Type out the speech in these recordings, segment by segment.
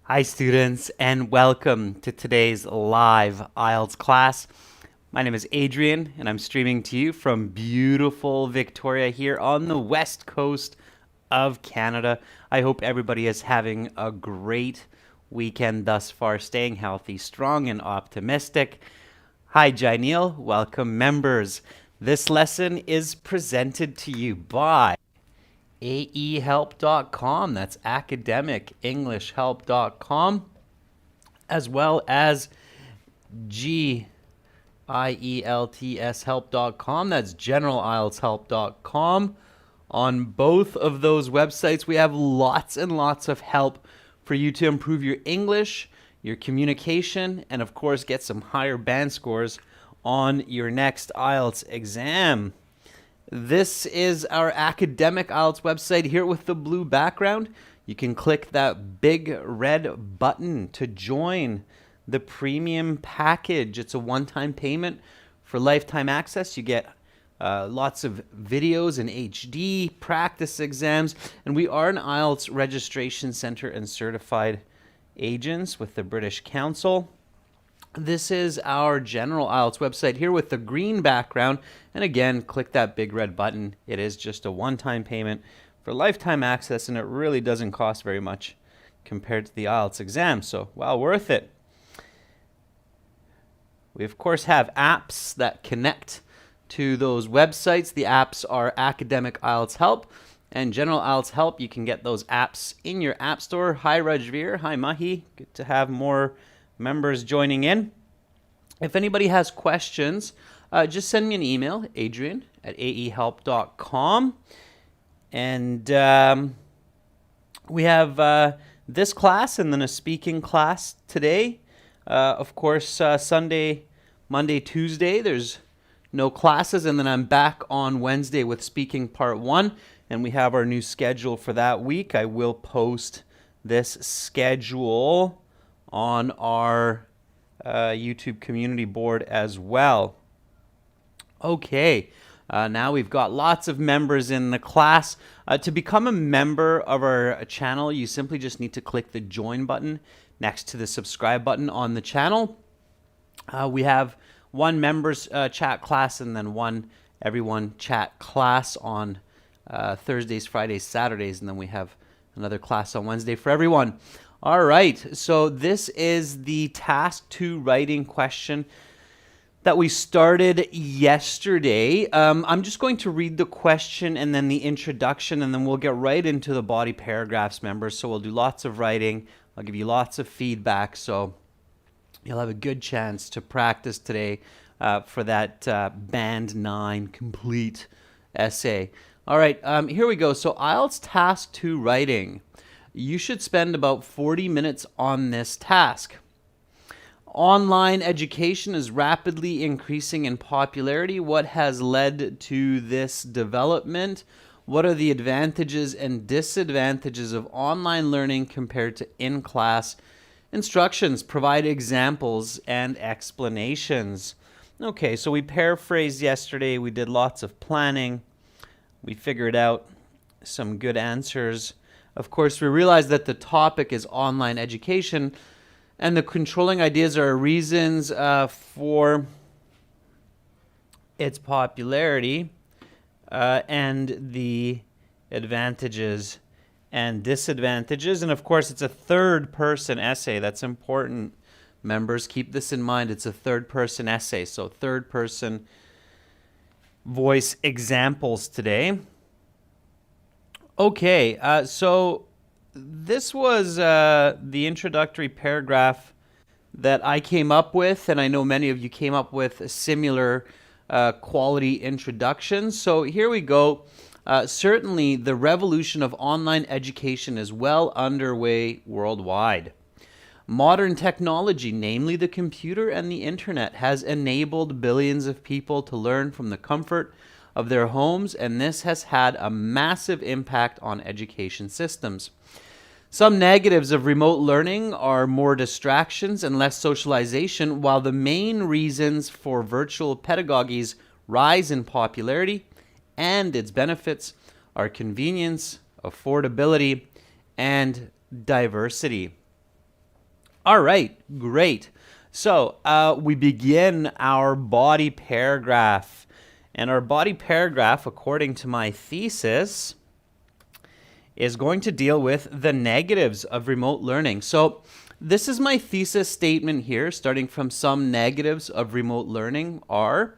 Hi students, and welcome to today's live IELTS class. My name is Adrian and I'm streaming to you from beautiful Victoria here on the west coast of Canada. I hope everybody is having a great weekend thus far, staying healthy, strong, and optimistic. Hi Jaineel, welcome members. This lesson is presented to you by aehelp.com. That's academicenglishhelp.com, as well as GIELTS That's generalieltshelp.com. On both of those websites, we have lots and lots of help for you to improve your English, your communication, and of course, get some higher band scores on your next IELTS exam. This is our academic IELTS website here with the blue background. You can click that big red button to join the premium package. It's a one-time payment for lifetime access. You get lots of videos in HD, practice exams, and we are an IELTS registration center and certified agents with the British Council. This is our general IELTS website here with the green background. And again, click that big red button. It is just a one-time payment for lifetime access, and it really doesn't cost very much compared to the IELTS exam. So, well worth it. We, of course, have apps that connect to those websites. The apps are Academic IELTS Help and General IELTS Help. You can get those apps in your app store. Hi, Rajveer. Hi, Mahi. Good to have more members joining in. If anybody has questions, just send me an email, adrian@aehelp.com. And we have this class and then a speaking class today. Of course, Sunday, Monday, Tuesday, there's no classes. And then I'm back on Wednesday with speaking part 1. And we have our new schedule for that week. I will post this schedule on our YouTube community board as well. Okay, now we've got lots of members in the class. To become a member of our channel, you simply just need to click the join button next to the subscribe button on the channel. We have one members chat class and then one everyone chat class on Thursdays, Fridays, Saturdays, and then we have another class on Wednesday for everyone. All right, so this is the task 2 writing question that we started yesterday. I'm just going to read the question and then the introduction, and then we'll get right into the body paragraphs, members. So we'll do lots of writing. I'll give you lots of feedback, so you'll have a good chance to practice today for that Band 9 complete essay. All right, here we go. So IELTS task 2 writing. You should spend about 40 minutes on this task. Online education is rapidly increasing in popularity. What has led to this development? What are the advantages and disadvantages of online learning compared to in-class instructions? Provide examples and explanations. Okay, so we paraphrased yesterday. We did lots of planning. We figured out some good answers. Of course, we realize that the topic is online education, and the controlling ideas are reasons for its popularity and the advantages and disadvantages. And of course, it's a third-person essay. That's important, members. Keep this in mind. It's a third-person essay, so third-person voice examples today. Okay, so this was the introductory paragraph that I came up with, and I know many of you came up with similar quality introductions. So here we go. Certainly, the revolution of online education is well underway worldwide. Modern technology, namely the computer and the internet, has enabled billions of people to learn from the comfort of their homes, and this has had a massive impact on education systems. Some negatives of remote learning are more distractions and less socialization, while the main reasons for virtual pedagogy's rise in popularity and its benefits are convenience, affordability, and diversity. All right, great. So we begin our body paragraph. And our body paragraph, according to my thesis, is going to deal with the negatives of remote learning. So this is my thesis statement here, starting from some negatives of remote learning are.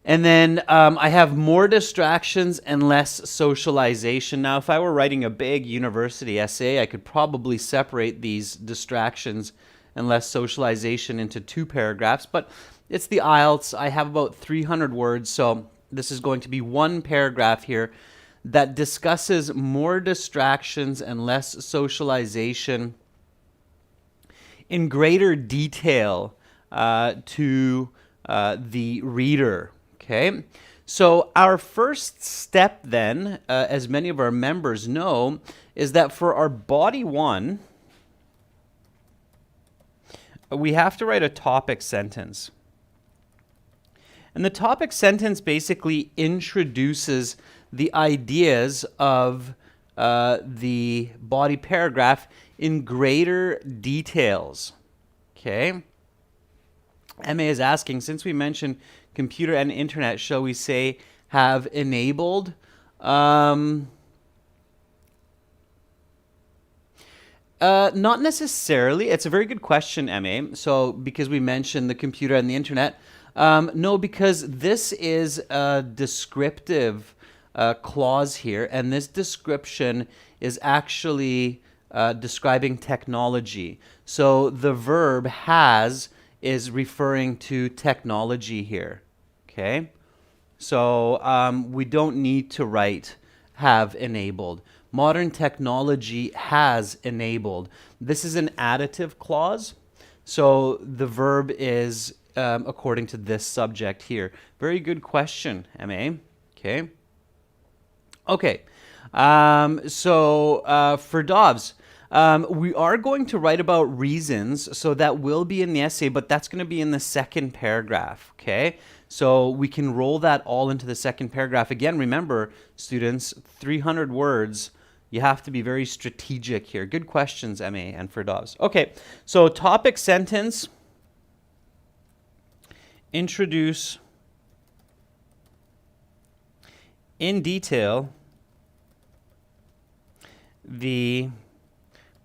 And then I have more distractions and less socialization. Now, if I were writing a big university essay, I could probably separate these distractions and less socialization into 2 paragraphs, but it's the IELTS. I have about 300 words, so this is going to be 1 paragraph here that discusses more distractions and less socialization in greater detail to the reader. Okay, so our first step then, as many of our members know, is that for our body 1, we have to write a topic sentence. And the topic sentence basically introduces the ideas of the body paragraph in greater details. Okay? MA is asking, since we mentioned computer and internet, shall we say have enabled? Not necessarily. It's a very good question, MA. So because we mentioned the computer and the internet, no, because this is a descriptive clause here, and this description is actually describing technology. So the verb has is referring to technology here. Okay, so we don't need to write have enabled. Modern technology has enabled. This is an additive clause, so the verb is according to this subject here. Very good question, MA. Okay. Okay. For Dobbs, we are going to write about reasons, so that will be in the essay, but that's going to be in the 2nd paragraph. Okay. So we can roll that all into the 2nd paragraph. Again, remember, students, 300 words. You have to be very strategic here. Good questions, MA and for Dobbs. Okay, so topic sentence. Introduce in detail the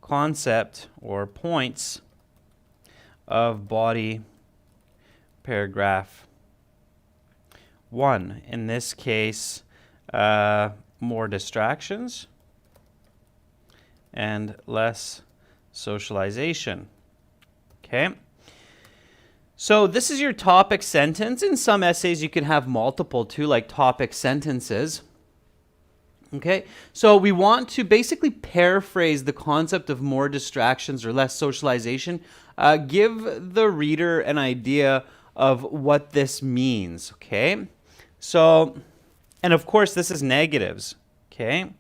concept or points of body paragraph 1. In this case, more distractions and less socialization. Okay. So this is your topic sentence. In some essays, you can have multiple too, like topic sentences. Okay, so we want to basically paraphrase the concept of more distractions or less socialization. Give the reader an idea of what this means. Okay, so, and of course, this is negatives. Okay.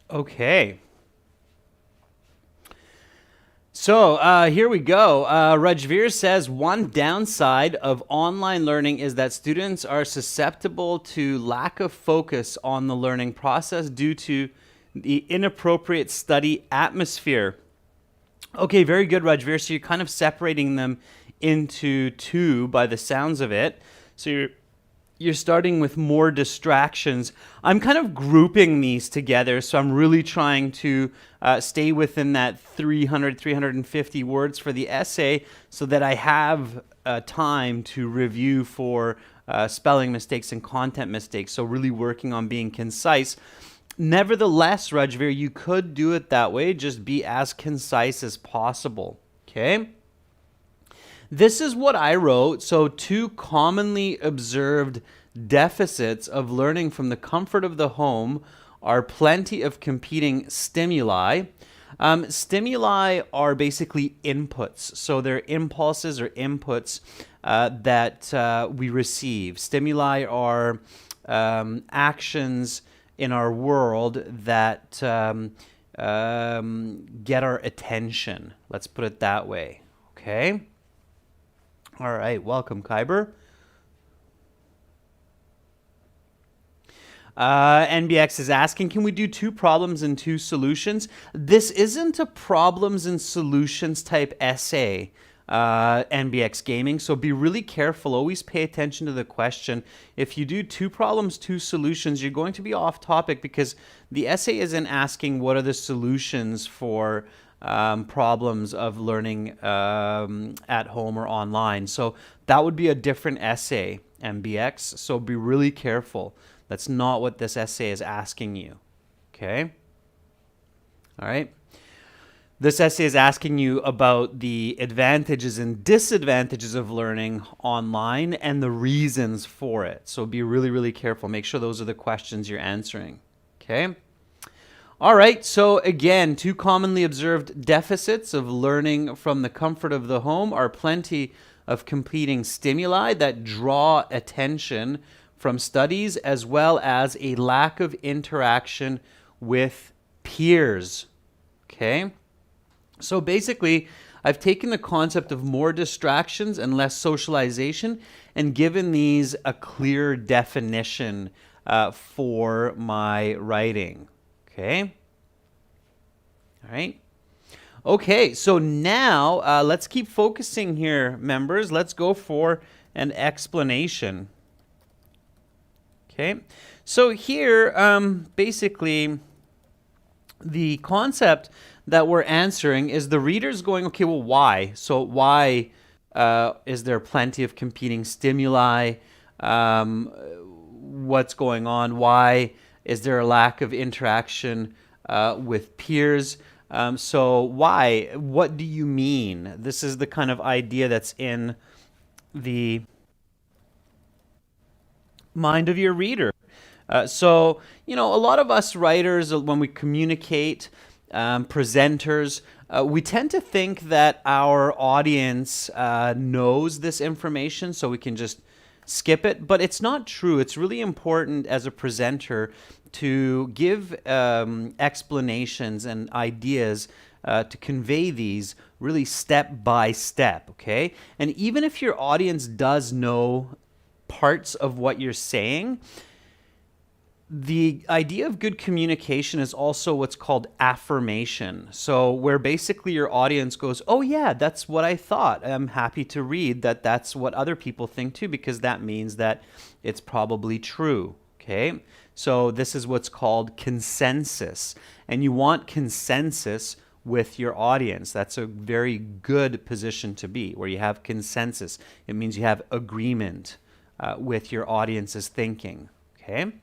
Okay. So here we go. Rajveer says one downside of online learning is that students are susceptible to lack of focus on the learning process due to the inappropriate study atmosphere. Okay, very good, Rajveer. So you're kind of separating them into 2 by the sounds of it. So you're starting with more distractions. I'm kind of grouping these together, so I'm really trying to stay within that 350 words for the essay so that I have time to review for spelling mistakes and content mistakes, so really working on being concise. Nevertheless, Rajveer, you could do it that way. Just be as concise as possible, okay? This is what I wrote. So, 2 commonly observed deficits of learning from the comfort of the home are plenty of competing stimuli. Stimuli are basically inputs. So, they're impulses or inputs that we receive. Stimuli are actions in our world that get our attention. Let's put it that way. Okay? All right, welcome, Kyber. NBX is asking, can we do 2 problems and 2 solutions? This isn't a problems and solutions type essay, NBX Gaming, so be really careful. Always pay attention to the question. If you do 2 problems, 2 solutions, you're going to be off topic because the essay isn't asking what are the solutions for problems of learning at home or online. So that would be a different essay, MBX. So be really careful. That's not what this essay is asking you. Okay? All right? This essay is asking you about the advantages and disadvantages of learning online and the reasons for it. So be really, really careful. Make sure those are the questions you're answering. Okay? All right, so again, 2 commonly observed deficits of learning from the comfort of the home are plenty of competing stimuli that draw attention from studies, as well as a lack of interaction with peers. Okay? So basically, I've taken the concept of more distractions and less socialization and given these a clear definition for my writing. Okay. All right. Okay, so now let's keep focusing here, members. Let's go for an explanation. Okay, so here, basically, the concept that we're answering is the reader's going, okay, well, why? So why is there plenty of competing stimuli? What's going on? Why is there a lack of interaction with peers? So why? What do you mean? This is the kind of idea that's in the mind of your reader. So, you know, a lot of us writers, when we communicate, presenters, we tend to think that our audience knows this information, so we can just skip it, but it's not true. It's really important as a presenter to give explanations and ideas to convey these really step by step, okay? And even if your audience does know parts of what you're saying, the idea of good communication is also what's called affirmation. So where basically your audience goes, oh yeah, that's what I thought. I'm happy to read that that's what other people think too, because that means that it's probably true, okay? So this is what's called consensus. And you want consensus with your audience. That's a very good position to be, where you have consensus. It means you have agreement with your audience's thinking, okay?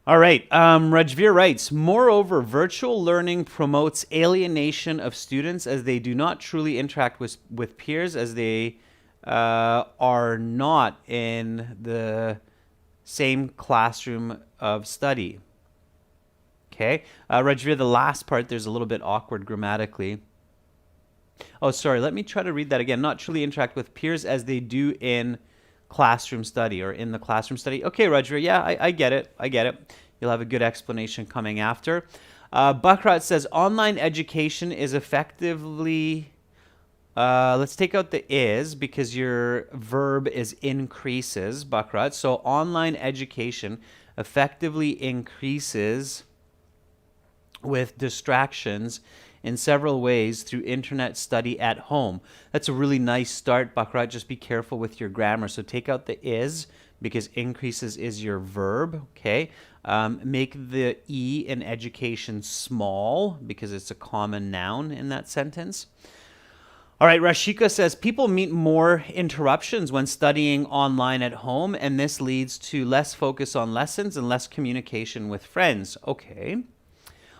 All right, Rajveer writes, moreover, virtual learning promotes alienation of students as they do not truly interact with peers, as they are not in the same classroom of study. Okay, Rajveer, the last part, there's a little bit awkward grammatically. Oh, sorry, let me try to read that again. Not truly interact with peers as they do in classroom study or in the classroom study. Okay, Roger, yeah, I get it. I get it. You'll have a good explanation coming after. Bakrat says online education is effectively, let's take out the is because your verb is increases, Bakrat. So online education effectively increases with distractions in several ways through internet study at home. That's a really nice start, Bakrat. Just be careful with your grammar. So take out the is because increases is your verb, okay? Make the E in education small because it's a common noun in that sentence. All right, Rashika says people meet more interruptions when studying online at home, and this leads to less focus on lessons and less communication with friends. Okay.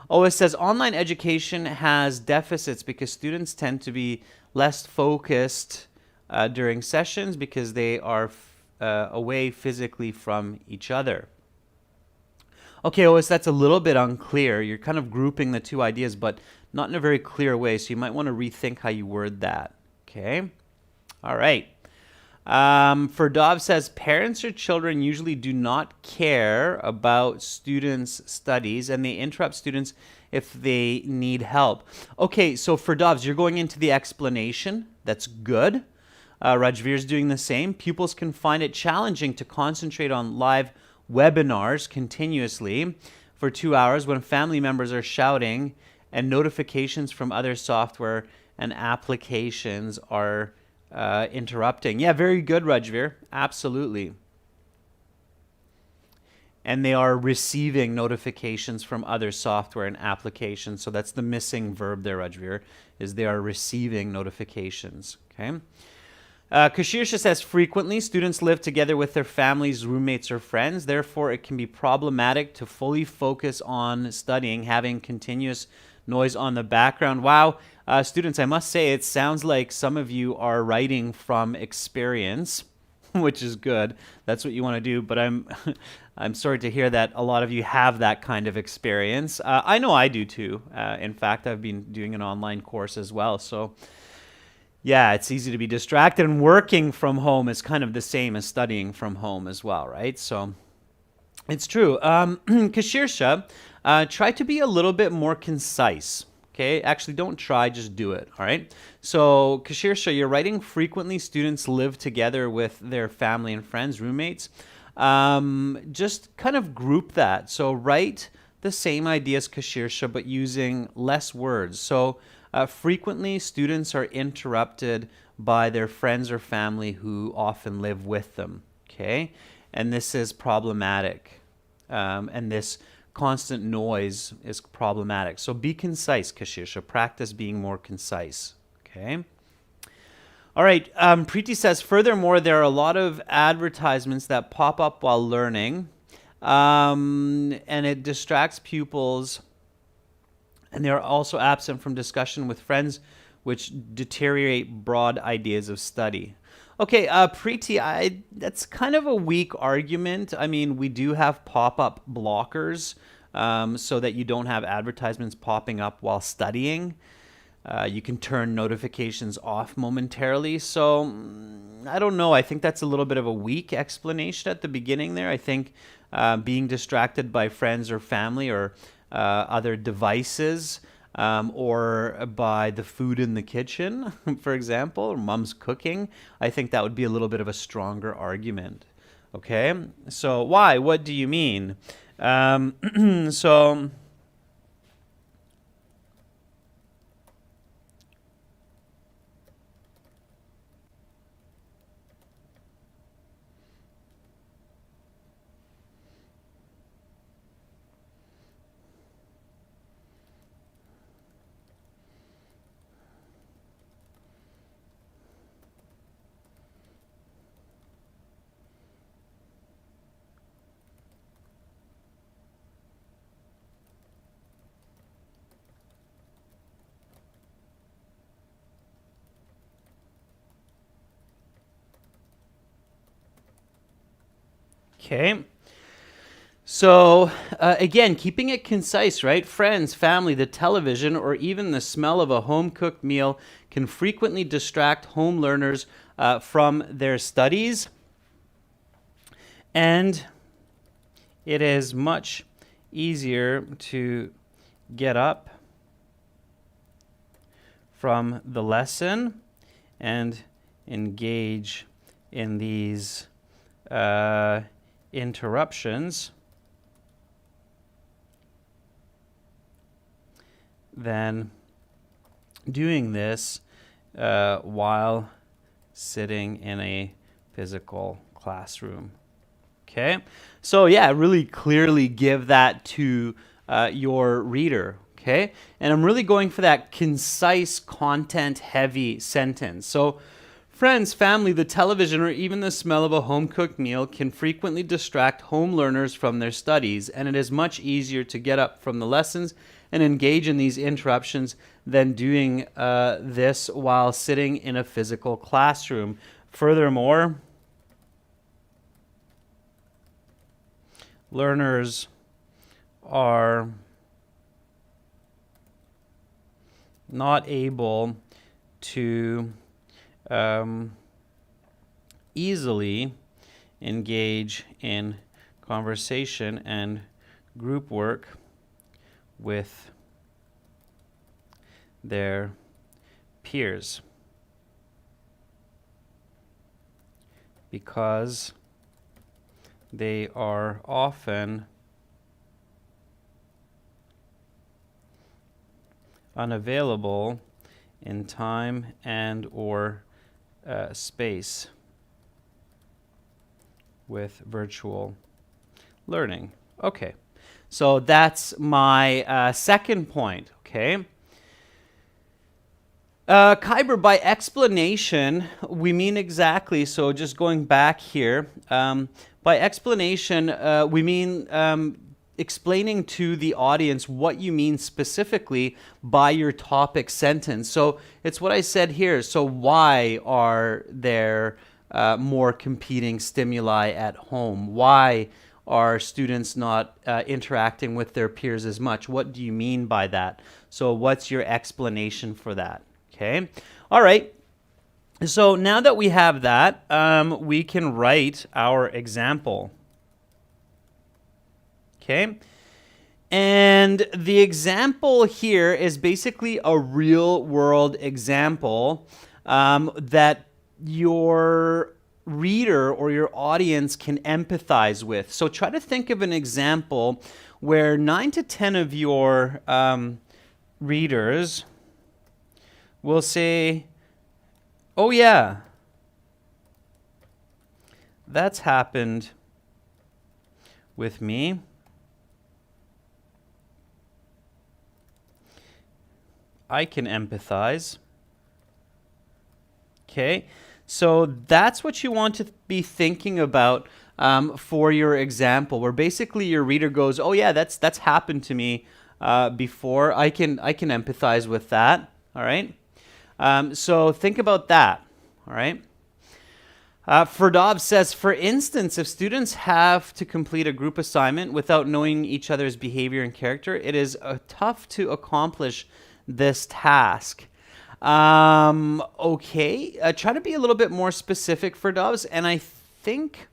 Oh, it says online education has deficits because students tend to be less focused during sessions because they are away physically from each other. Okay, Ois, that's a little bit unclear. You're kind of grouping the two ideas, but not in a very clear way, so you might want to rethink how you word that. Okay? All right. Ferdov says parents or children usually do not care about students' studies and they interrupt students if they need help. Okay, so Ferdovs, you're going into the explanation. That's good. Rajveer's doing the same. Pupils can find it challenging to concentrate on live webinars continuously for 2 hours when family members are shouting and notifications from other software and applications are interrupting. Yeah, very good, Rajveer. Absolutely. And they are receiving notifications from other software and applications. So that's the missing verb there, Rajveer, is they are receiving notifications. Okay. Kashirsha says frequently students live together with their families, roommates, or friends. Therefore, it can be problematic to fully focus on studying, having continuous noise on the background. Wow, students, I must say it sounds like some of you are writing from experience, which is good. That's what you want to do. But I'm sorry to hear that a lot of you have that kind of experience. I know I do too. In fact, I've been doing an online course as well. So yeah, it's easy to be distracted, and working from home is kind of the same as studying from home as well, right? So it's true. Kashirsha, try to be a little bit more concise. Okay, actually don't try, just do it. All right. So Kashirsha, you're writing frequently students live together with their family and friends, roommates. Just kind of group that. So write the same idea as Kashirsha, but using less words. So frequently, students are interrupted by their friends or family who often live with them, okay? And this is problematic. And this constant noise is problematic. So be concise, Kashirsha. Practice being more concise, okay? All right, Preeti says, furthermore, there are a lot of advertisements that pop up while learning, and it distracts pupils. And they are also absent from discussion with friends, which deteriorate broad ideas of study. Okay, Preeti, that's kind of a weak argument. I mean, we do have pop-up blockers so that you don't have advertisements popping up while studying. You can turn notifications off momentarily. So I don't know. I think that's a little bit of a weak explanation at the beginning there. I think being distracted by friends or family or other devices or by the food in the kitchen, for example, or mom's cooking, I think that would be a little bit of a stronger argument. Okay, so why? What do you mean? So okay. So again, keeping it concise, right? Friends, family, the television, or even the smell of a home-cooked meal can frequently distract home learners from their studies. And it is much easier to get up from the lesson and engage in these interruptions than doing this while sitting in a physical classroom. Okay, so yeah, really clearly give that to your reader. Okay, and I'm really going for that concise, content-heavy sentence. So, friends, family, the television, or even the smell of a home-cooked meal can frequently distract home learners from their studies, and it is much easier to get up from the lessons and engage in these interruptions than doing this while sitting in a physical classroom. Furthermore, learners are not able to easily engage in conversation and group work with their peers because they are often unavailable in time and or space with virtual learning. Okay, so that's my second point. Okay. Kyber, by explanation, we mean exactly, so just going back here, by explanation, we mean explaining to the audience what you mean specifically by your topic sentence. So it's what I said here. So why are there more competing stimuli at home? Why are students not interacting with their peers as much? What do you mean by that? So what's your explanation for that? Okay. All right. So now that we have that, we can write our example. Okay. And the example here is basically a real world example that your reader or your audience can empathize with. So try to think of an example where 9 to 10 of your readers will say, oh yeah, that's happened with me. I can empathize. Okay, so that's what you want to be thinking about for your example, where basically your reader goes, "Oh yeah, that's happened to me before. I can empathize with that." All right. So think about that. All right. Ferdov says, for instance, if students have to complete a group assignment without knowing each other's behavior and character, it is tough to accomplish this task. Okay, try to be a little bit more specific, Ferdovs, and I think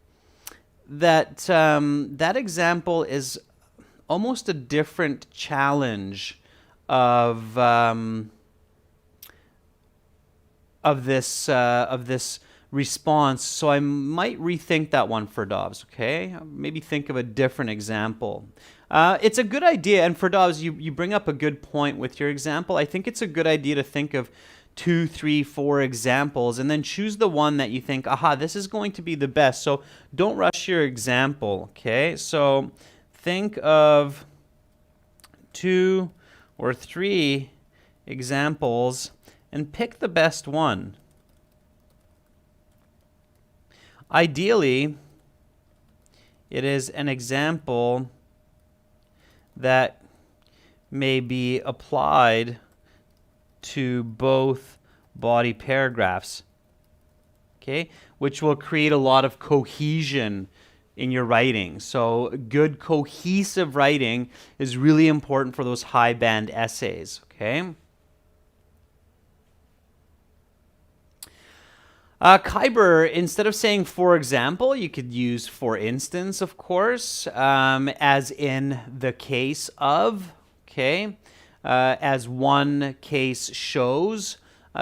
that that example is almost a different challenge of this response, so I might rethink that one for Dobbs, okay? Maybe think of a different example. It's a good idea, and for Dobbs, you bring up a good point with your example. I think it's a good idea to think of 2, 3, 4 examples, and then choose the one that you think, aha, this is going to be the best. So don't rush your example, okay? So think of 2 or 3 examples and pick the best one. Ideally, it is an example that may be applied to both body paragraphs, okay, which will create a lot of cohesion in your writing. So good cohesive writing is really important for those high band essays, okay? Kyber, instead of saying for example, you could use for instance, of course, as in the case of, okay, as one case shows.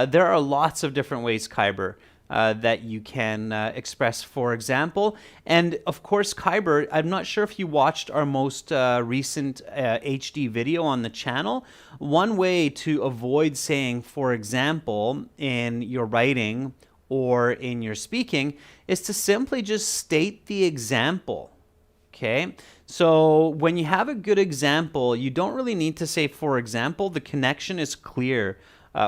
There are lots of different ways, Kyber, that you can express for example. And of course, Kyber, I'm not sure if you watched our most recent HD video on the channel. One way to avoid saying for example in your writing or in your speaking is to simply just state the example. Okay, so when you have a good example, you don't really need to say, for example. The connection is clear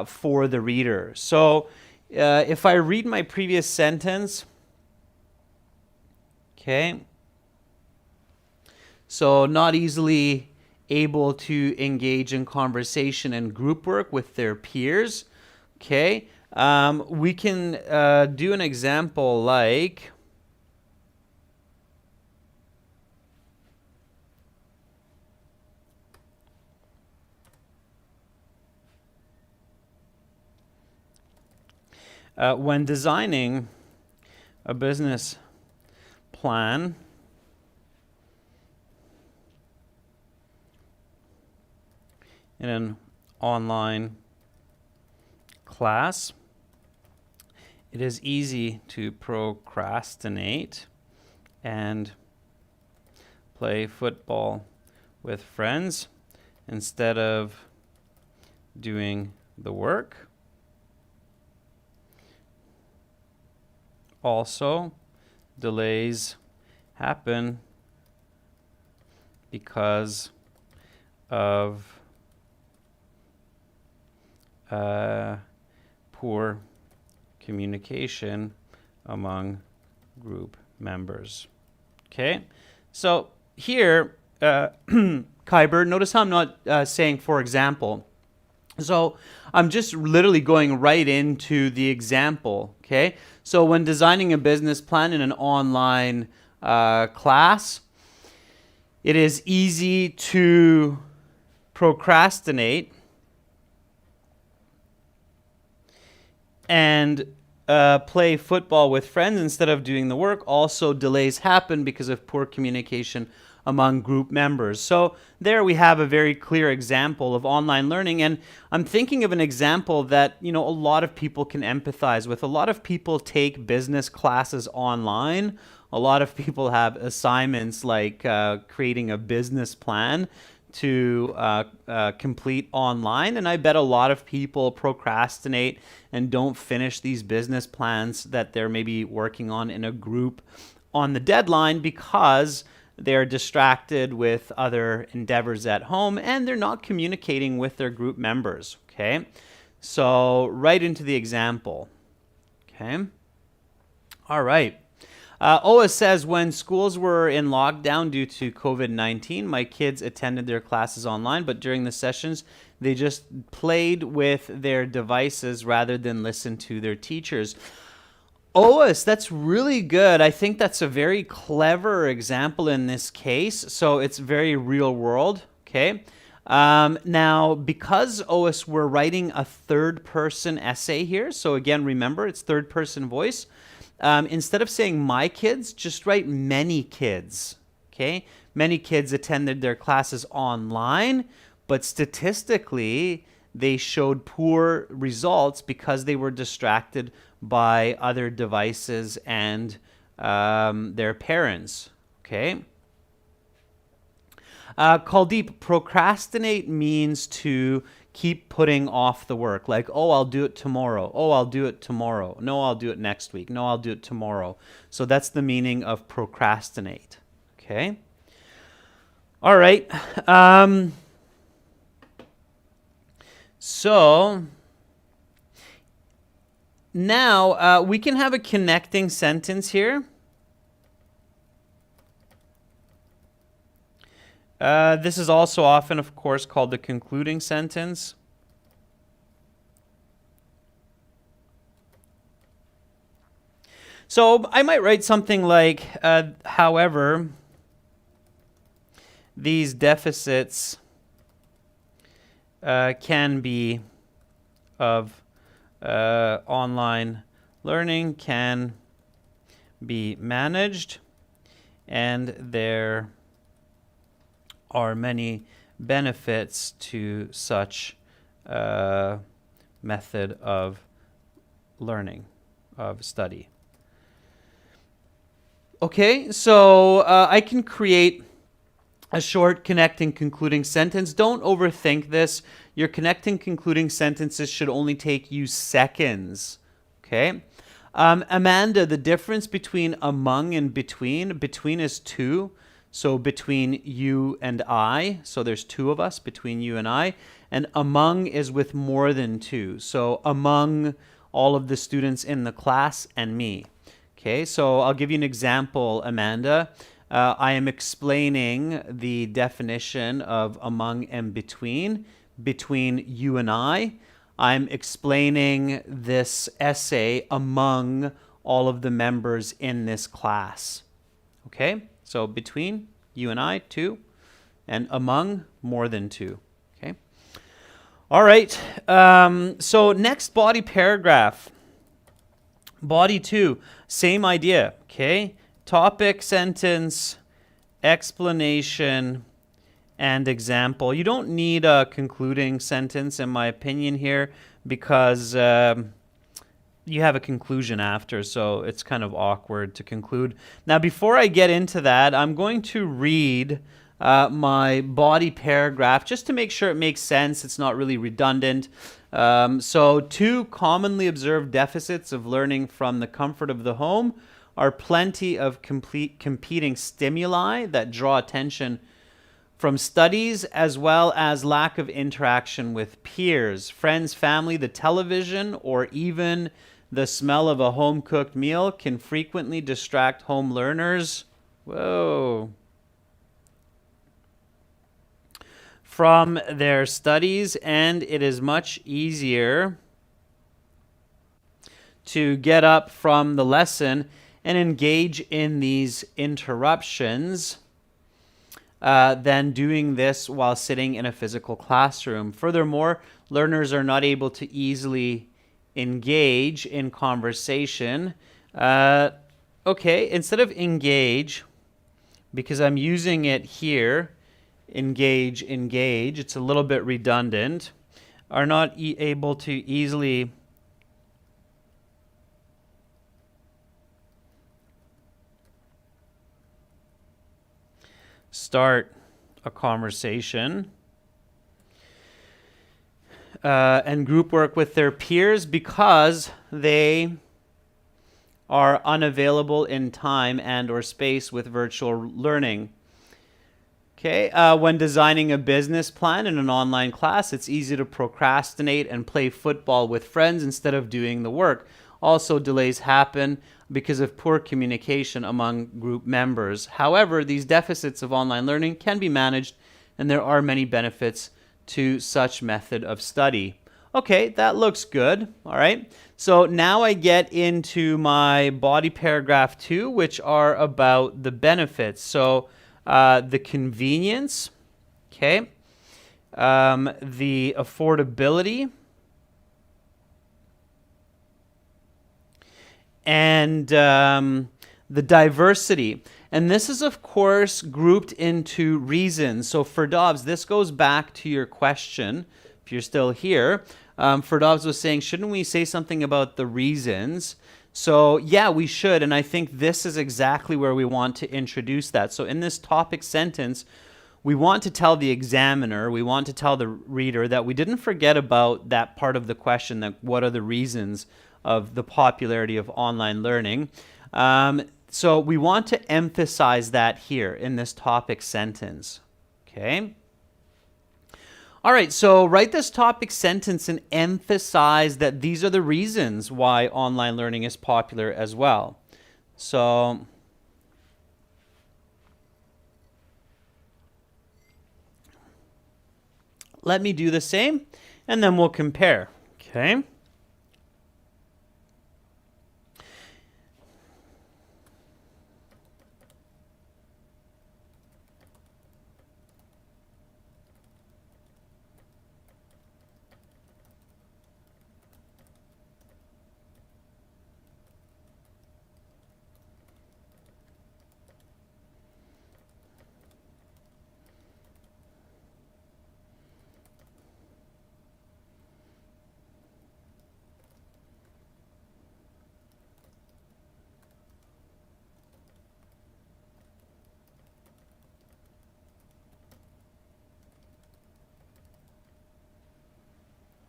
for the reader. So if I read my previous sentence, okay, so not easily able to engage in conversation and group work with their peers. Okay, we can do an example like, when designing a business plan, in an online class, it is easy to procrastinate and play football with friends instead of doing the work. Also, delays happen because of poor communication among group members. Okay, so here, Kyber, notice how I'm not saying for example. So I'm just literally going right into the example. Okay, so when designing a business plan in an online class, it is easy to procrastinate and play football with friends instead of doing the work. Also, delays happen because of poor communication among group members. So there we have a very clear example of online learning, and I'm thinking of an example that, you know, a lot of people can empathize with. A lot of people take business classes online. A lot of people have assignments like creating a business plan to complete online, and I bet a lot of people procrastinate and don't finish these business plans that they're maybe working on in a group on the deadline because they're distracted with other endeavors at home and they're not communicating with their group members. Okay, so right into the example. Okay, all right. Oa says, when schools were in lockdown due to COVID-19, my kids attended their classes online, but during the sessions, they just played with their devices rather than listen to their teachers. Oas, that's really good. I think that's a very clever example in this case. So it's very real world. Okay. Now, because Oas, we're writing a third person essay here. So again, remember, it's third person voice. Instead of saying my kids, just write many kids. Okay. Many kids attended their classes online, but statistically, they showed poor results because they were distracted by other devices and their parents. Okay. Kuldeep, procrastinate means to keep putting off the work. Like, oh, I'll do it tomorrow. Oh, I'll do it tomorrow. No, I'll do it next week. No, I'll do it tomorrow. So that's the meaning of procrastinate. Okay. All right. So now we can have a connecting sentence here. This is also often, of course, called the concluding sentence. So I might write something like, however, these deficits can be of online learning can be managed, and there are many benefits to such method of learning, of study. Okay, so I can create a short connecting concluding sentence. Don't overthink this. Your connecting concluding sentences should only take you seconds. Okay? Amanda, the difference between among and between is two. So between you and I. So there's two of us between you and I. And among is with more than two. So among all of the students in the class and me. Okay, so I'll give you an example, Amanda. I am explaining the definition of among and between you and I. I'm explaining this essay among all of the members in this class. Okay, so between you and I, two, and among more than two. Okay. All right. So next body paragraph. Body 2, same idea. Okay. Topic, sentence, explanation, and example. You don't need a concluding sentence, in my opinion, here, because you have a conclusion after, so it's kind of awkward to conclude. Now, before I get into that, I'm going to read my body paragraph just to make sure it makes sense. It's not really redundant. So, 2 commonly observed deficits of learning from the comfort of the home are plenty of competing stimuli that draw attention from studies, as well as lack of interaction with peers, friends, family, the television, or even the smell of a home-cooked meal can frequently distract home learners. Whoa. From their studies, and it is much easier to get up from the lesson and engage in these interruptions than doing this while sitting in a physical classroom. Furthermore, learners are not able to easily engage in conversation. Okay, instead of engage, because I'm using it here, engage, it's a little bit redundant, are not able to easily start a conversation and group work with their peers because they are unavailable in time and or space with virtual learning. Okay, when designing a business plan in an online class, it's easy to procrastinate and play football with friends instead of doing the work. Also, delays happen because of poor communication among group members. However, these deficits of online learning can be managed, and there are many benefits to such method of study. Okay, that looks good. All right. So now I get into my body paragraph 2, which are about the benefits. So the convenience, okay, the affordability, and the diversity. And this is, of course, grouped into reasons. So for Dobbs, this goes back to your question, if you're still here. For Dobbs was saying, shouldn't we say something about the reasons? So yeah, we should. And I think this is exactly where we want to introduce that. So in this topic sentence, we want to tell the examiner, we want to tell the reader that we didn't forget about that part of the question, that what are the reasons of the popularity of online learning. So we want to emphasize that here in this topic sentence. Okay. All right, so write this topic sentence and emphasize that these are the reasons why online learning is popular as well. So let me do the same, and then we'll compare. Okay.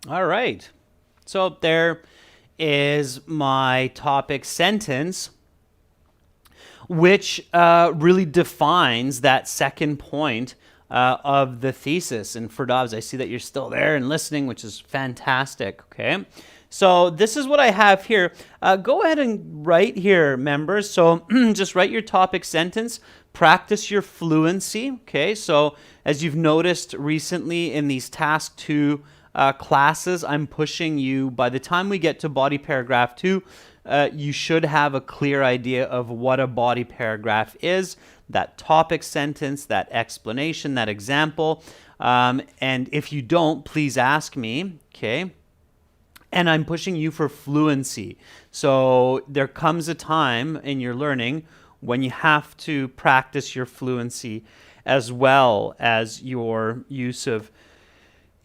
All right. So there is my topic sentence, which really defines that second point of the thesis. And for Dobbs, I see that you're still there and listening, which is fantastic, okay? So this is what I have here. Go ahead and write here, members. So just write your topic sentence, practice your fluency, okay? So as you've noticed recently in these task 2 classes, I'm pushing you, by the time we get to body paragraph 2, you should have a clear idea of what a body paragraph is, that topic sentence, that explanation, that example. And if you don't, please ask me, okay? And I'm pushing you for fluency. So there comes a time in your learning when you have to practice your fluency as well as your use of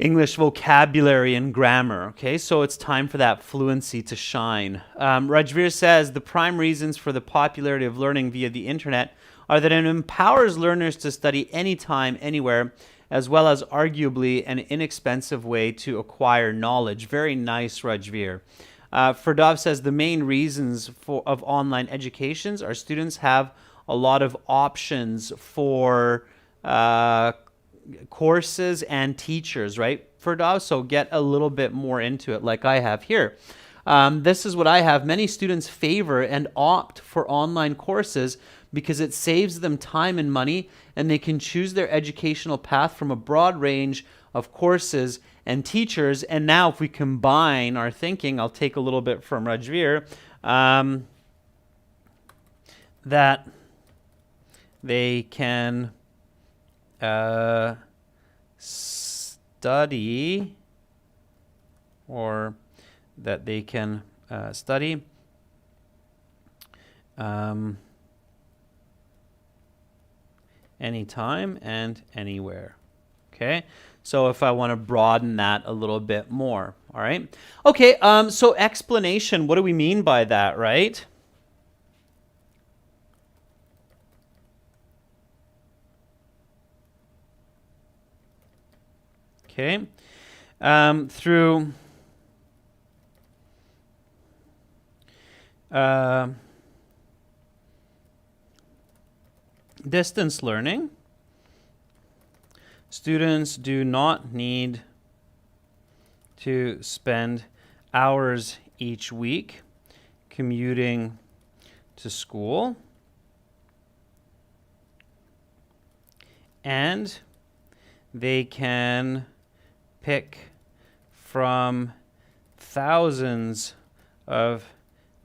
English vocabulary and grammar, okay? So it's time for that fluency to shine. Rajveer says, the prime reasons for the popularity of learning via the internet are that it empowers learners to study anytime, anywhere, as well as arguably an inexpensive way to acquire knowledge. Very nice, Rajveer. Ferdov says, the main reasons of online educations are students have a lot of options for courses and teachers, right, Ferdov? So get a little bit more into it like I have here. This is what I have. Many students favor and opt for online courses because it saves them time and money, and they can choose their educational path from a broad range of courses and teachers. And now if we combine our thinking, I'll take a little bit from Rajveer, that they can study, or that they can study anytime and anywhere. Okay, so if I want to broaden that a little bit more, all right. Okay, so explanation, what do we mean by that, right? Okay, through distance learning, students do not need to spend hours each week commuting to school, and they can pick from thousands of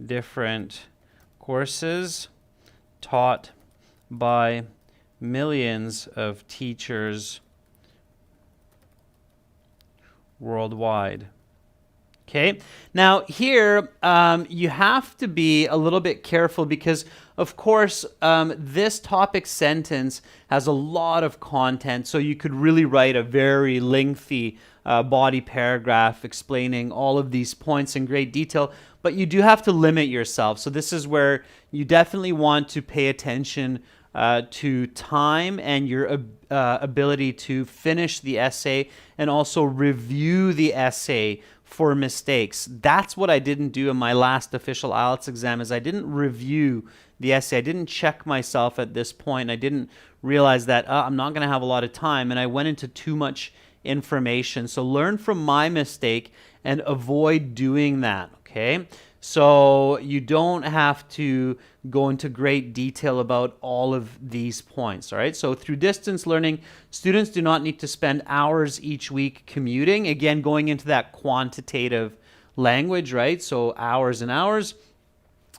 different courses taught by millions of teachers worldwide. Okay, now here you have to be a little bit careful because, of course, this topic sentence has a lot of content, so you could really write a very lengthy body paragraph explaining all of these points in great detail, but you do have to limit yourself. So this is where you definitely want to pay attention to time and your ability to finish the essay and also review the essay for mistakes. That's what I didn't do in my last official IELTS exam, is I didn't review the essay. I didn't check myself at this point. I didn't realize that I'm not going to have a lot of time, and I went into too much information. So learn from my mistake and avoid doing that, okay? So you don't have to go into great detail about all of these points, all right? So through distance learning, students do not need to spend hours each week commuting. Again, going into that quantitative language, right? So hours and hours.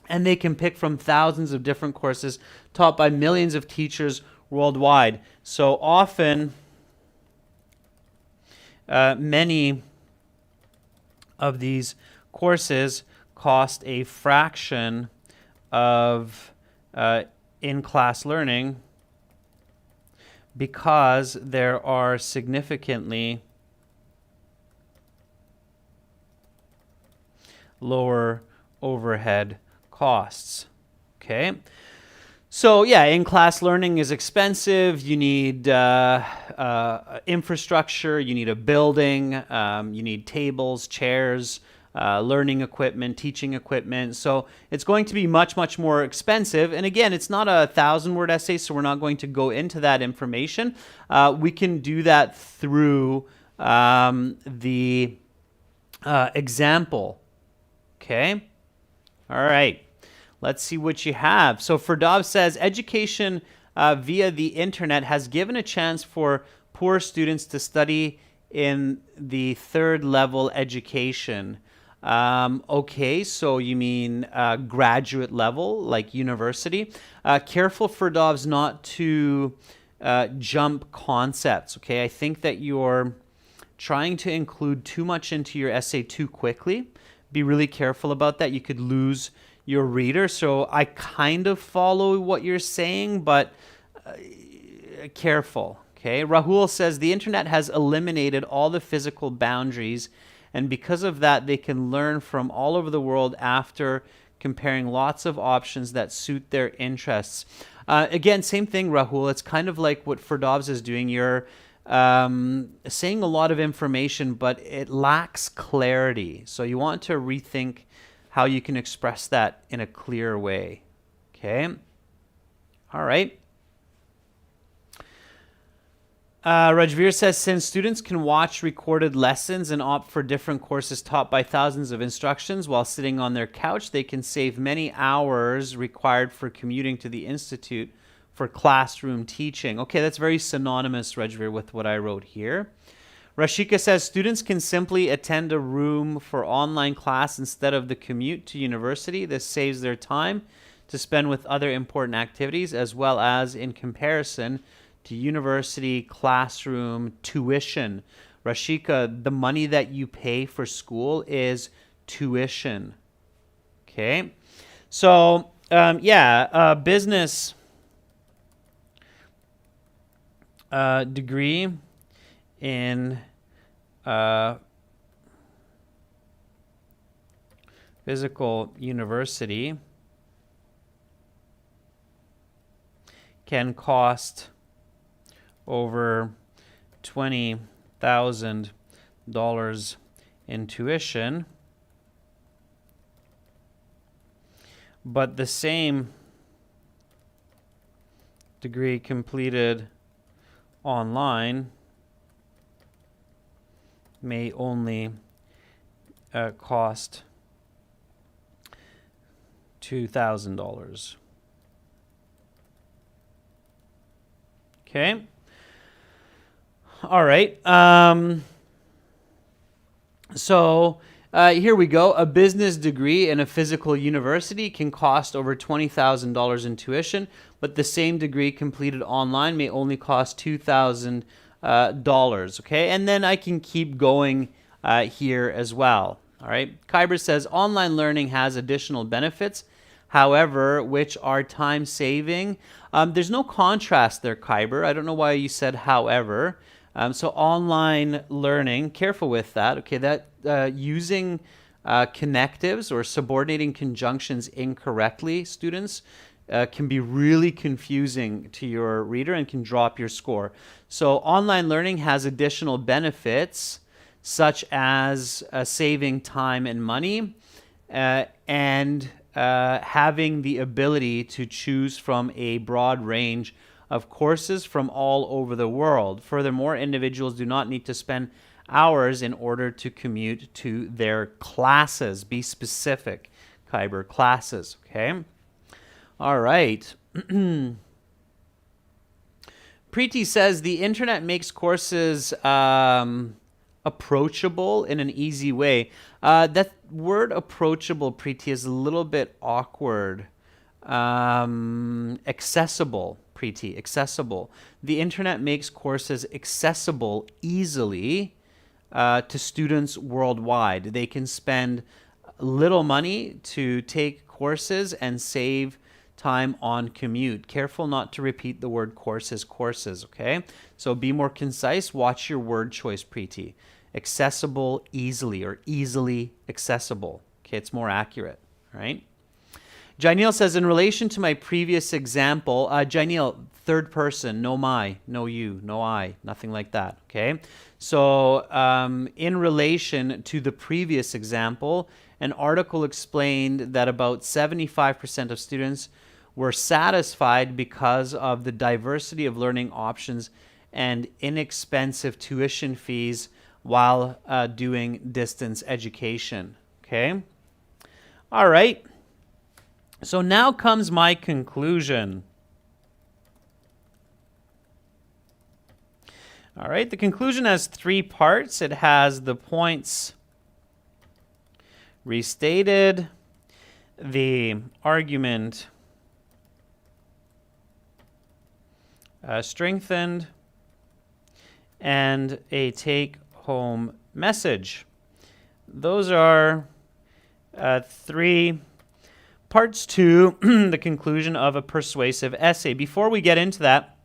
And they can pick from thousands of different courses taught by millions of teachers worldwide. So often, many of these courses cost a fraction of in-class learning because there are significantly lower overhead costs. Okay, so yeah, in-class learning is expensive. You need infrastructure, you need a building, you need tables, chairs, learning equipment, teaching equipment. So it's going to be much, much more expensive. And again, it's not a 1,000-word essay, so we're not going to go into that information. We can do that through the example. Okay? All right. Let's see what you have. So Ferdov says, education via the internet has given a chance for poor students to study in the third level education. Okay, so you mean graduate level, like university. Careful, Ferdovs, not to jump concepts, okay? I think that you're trying to include too much into your essay too quickly. Be really careful about that. You could lose your reader. So I kind of follow what you're saying, but careful, okay? Rahul says, the internet has eliminated all the physical boundaries, and because of that, they can learn from all over the world after comparing lots of options that suit their interests. Again, same thing, Rahul. It's kind of like what Ferdovs is doing. You're saying a lot of information, but it lacks clarity. So you want to rethink how you can express that in a clear way. Okay? All right. Rajveer says, since students can watch recorded lessons and opt for different courses taught by thousands of instructions while sitting on their couch, they can save many hours required for commuting to the institute for classroom teaching. Okay, that's very synonymous, Rajveer, with what I wrote here. Rashika says, students can simply attend a room for online class instead of the commute to university. This saves their time to spend with other important activities, as well as in comparison to university classroom tuition. Rashika, the money that you pay for school is tuition. Okay? So, business degree in physical university can cost over $20,000 in tuition, but the same degree completed online may only cost $2,000. Okay. All right. So here we go. A business degree in a physical university can cost over $20,000 in tuition, but the same degree completed online may only cost $2,000. Okay, and then I can keep going here as well. All right. Kyber says online learning has additional benefits, however, which are time saving. There's no contrast there, Kyber. I don't know why you said however. So online learning, careful with that. Okay, that using connectives or subordinating conjunctions incorrectly, students, can be really confusing to your reader and can drop your score. So online learning has additional benefits such as saving time and money and having the ability to choose from a broad range of courses from all over the world. Furthermore, individuals do not need to spend hours in order to commute to their classes. Be specific, Kyber, classes, okay? All right. Preeti says the internet makes courses approachable in an easy way. That word approachable, Preeti, is a little bit awkward. Accessible, Preeti, accessible. The internet makes courses accessible easily to students worldwide. They can spend little money to take courses and save time on commute. Careful not to repeat the word courses, okay? So be more concise. Watch your word choice, Preeti. Accessible easily or easily accessible. Okay, it's more accurate, right? Janelle says, in relation to my previous example, Janelle, third person, no my, no you, no I, nothing like that, okay? So in relation to the previous example, an article explained that about 75% of students were satisfied because of the diversity of learning options and inexpensive tuition fees while doing distance education, okay? All right. So now comes my conclusion. All right, the conclusion has 3 parts. It has the points restated, the argument strengthened, and a take-home message. Those are 3 parts to the conclusion of a persuasive essay. Before we get into that,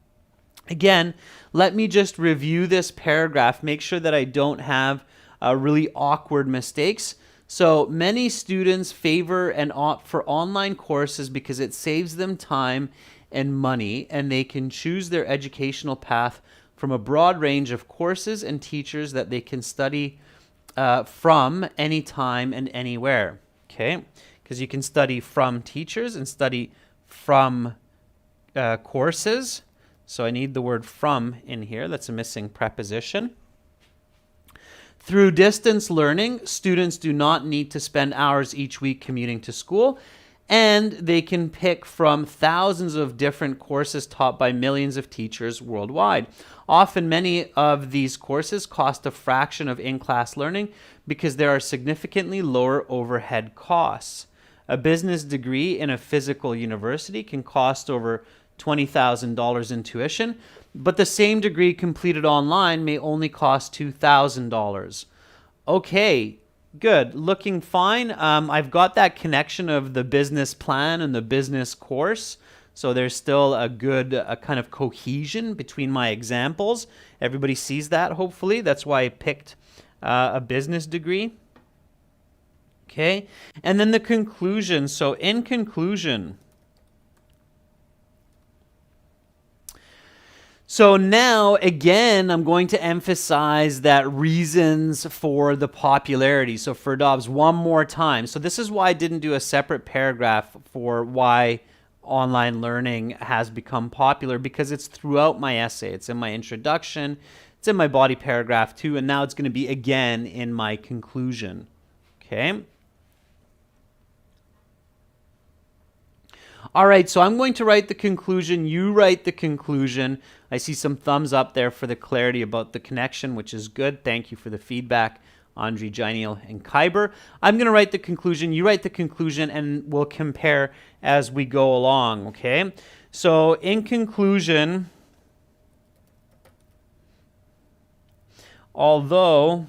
again, let me just review this paragraph, make sure that I don't have really awkward mistakes. So many students favor and opt for online courses because it saves them time and money, and they can choose their educational path from a broad range of courses and teachers that they can study from anytime and anywhere. Okay, because you can study from teachers and study from courses. So I need the word from in here. That's a missing preposition. Through distance learning, students do not need to spend hours each week commuting to school, and they can pick from thousands of different courses taught by millions of teachers worldwide. Often, many of these courses cost a fraction of in-class learning because there are significantly lower overhead costs. A business degree in a physical university can cost over $20,000 in tuition, but the same degree completed online may only cost $2,000. Okay, good. Looking fine. I've got that connection of the business plan and the business course. So there's still a good kind of cohesion between my examples. Everybody sees that, hopefully. That's why I picked a business degree. Okay, and then the conclusion. So in conclusion, so now, again, I'm going to emphasize that reasons for the popularity. So for Dobbs, one more time. So this is why I didn't do a separate paragraph for why online learning has become popular, because it's throughout my essay. It's in my introduction, it's in my body paragraph too, and now it's going to be again in my conclusion. Okay? All right, so I'm going to write the conclusion. You write the conclusion. I see some thumbs up there for the clarity about the connection, which is good. Thank you for the feedback, Andre, Janiel, and Kyber. I'm going to write the conclusion. You write the conclusion, and we'll compare as we go along, okay? So in conclusion, although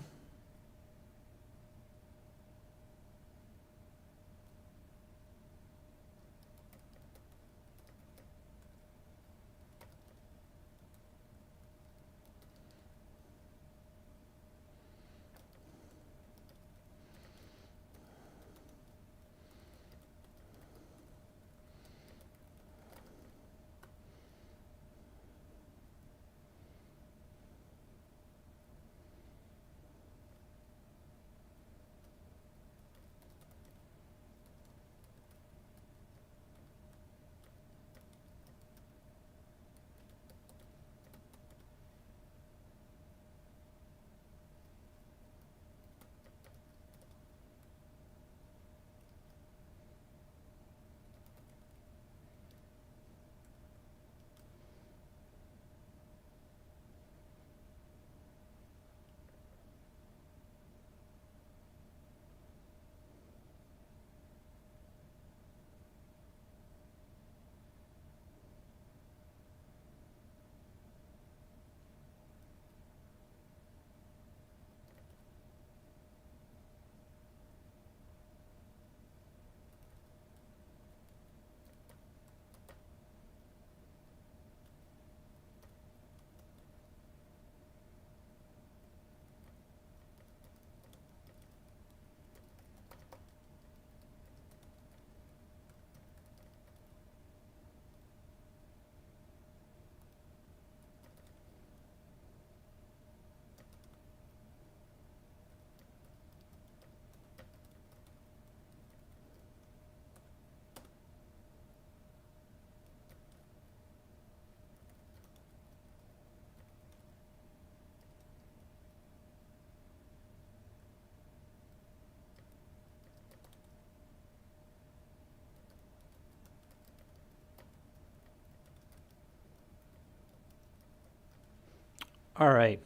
All right.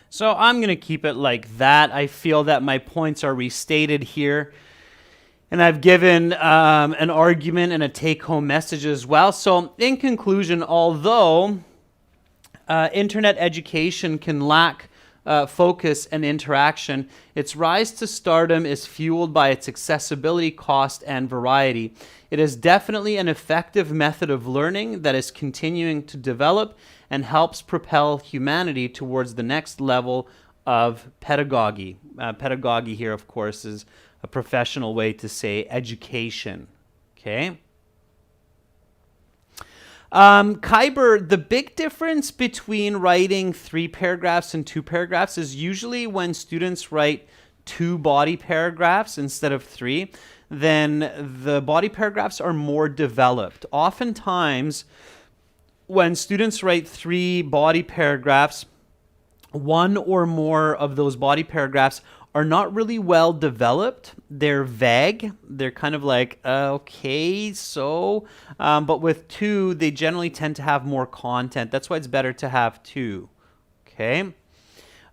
So I'm going to keep it like that. I feel that my points are restated here. And I've given an argument and a take-home message as well. So in conclusion, although internet education can lack focus and interaction, its rise to stardom is fueled by its accessibility, cost, and variety. It is definitely an effective method of learning that is continuing to develop and helps propel humanity towards the next level of pedagogy. Pedagogy here, of course, is a professional way to say education. Okay. Kyber, the big difference between writing 3 paragraphs and 2 paragraphs is usually when students write 2 body paragraphs instead of 3, then the body paragraphs are more developed. Oftentimes, when students write 3 body paragraphs, 1 or more of those body paragraphs are not really well developed. They're vague. They're kind of like, okay, so, but with 2, they generally tend to have more content. That's why it's better to have 2. Okay.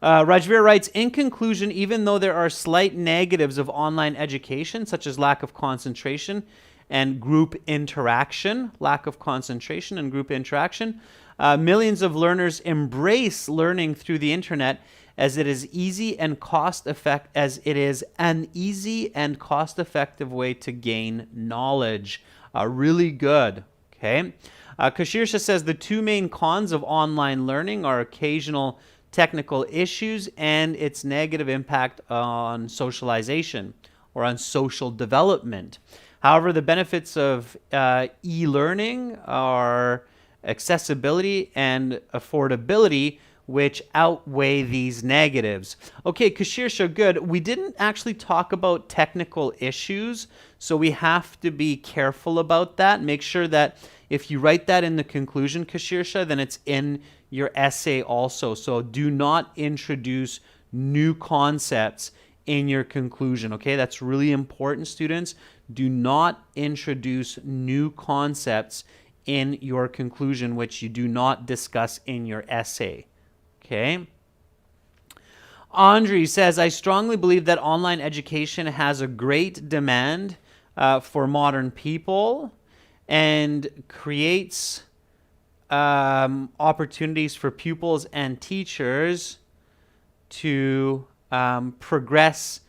Rajveer writes, in conclusion, even though there are slight negatives of online education, such as lack of concentration and group interaction, millions of learners embrace learning through the internet as it is an easy and cost-effective way to gain knowledge. Really good. Okay. Kashirsha says the 2 main cons of online learning are occasional technical issues and its negative impact on socialization or on social development. However, the benefits of e-learning are accessibility and affordability, which outweigh these negatives. Okay, Kashirsha, good. We didn't actually talk about technical issues, so we have to be careful about that. Make sure that if you write that in the conclusion, Kashirsha, then it's in your essay also. So do not introduce new concepts in your conclusion, okay? That's really important, students. Do not introduce new concepts in your conclusion, which you do not discuss in your essay. Okay. Andre says, I strongly believe that online education has a great demand for modern people and creates opportunities for pupils and teachers to progress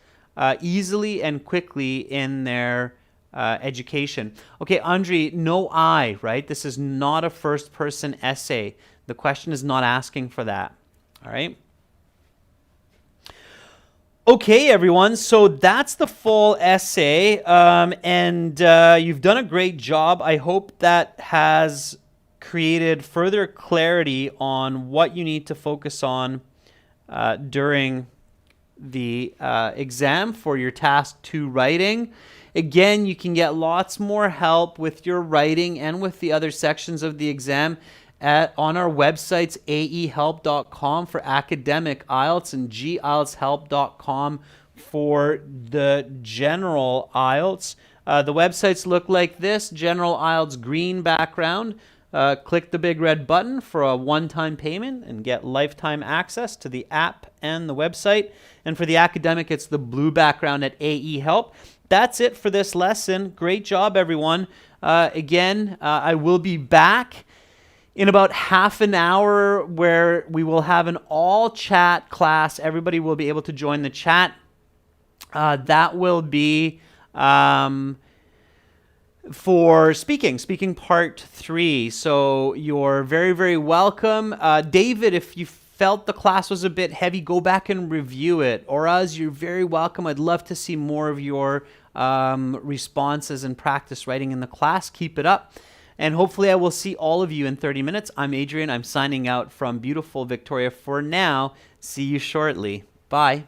easily and quickly in their education. Okay, Andre, no I, right? This is not a first-person essay. The question is not asking for that. All right. Okay, everyone. So that's the full essay, and you've done a great job. I hope that has created further clarity on what you need to focus on during the exam for your task 2 writing. Again, you can get lots more help with your writing and with the other sections of the exam on our websites, aehelp.com for academic IELTS and gieltshelp.com for the general IELTS. The websites look like this: general IELTS green background. Click the big red button for a one-time payment and get lifetime access to the app and the website. And for the academic, it's the blue background at aehelp. That's it for this lesson. Great job, everyone. Again, I will be back in about half an hour where we will have an all-chat class. Everybody will be able to join the chat. That will be for speaking part 3. So you're very, very welcome. David, if you felt the class was a bit heavy, go back and review it. Oraz, you're very welcome. I'd love to see more of your responses and practice writing in the class. Keep it up. And hopefully I will see all of you in 30 minutes. I'm Adrian. I'm signing out from beautiful Victoria for now. See you shortly. Bye.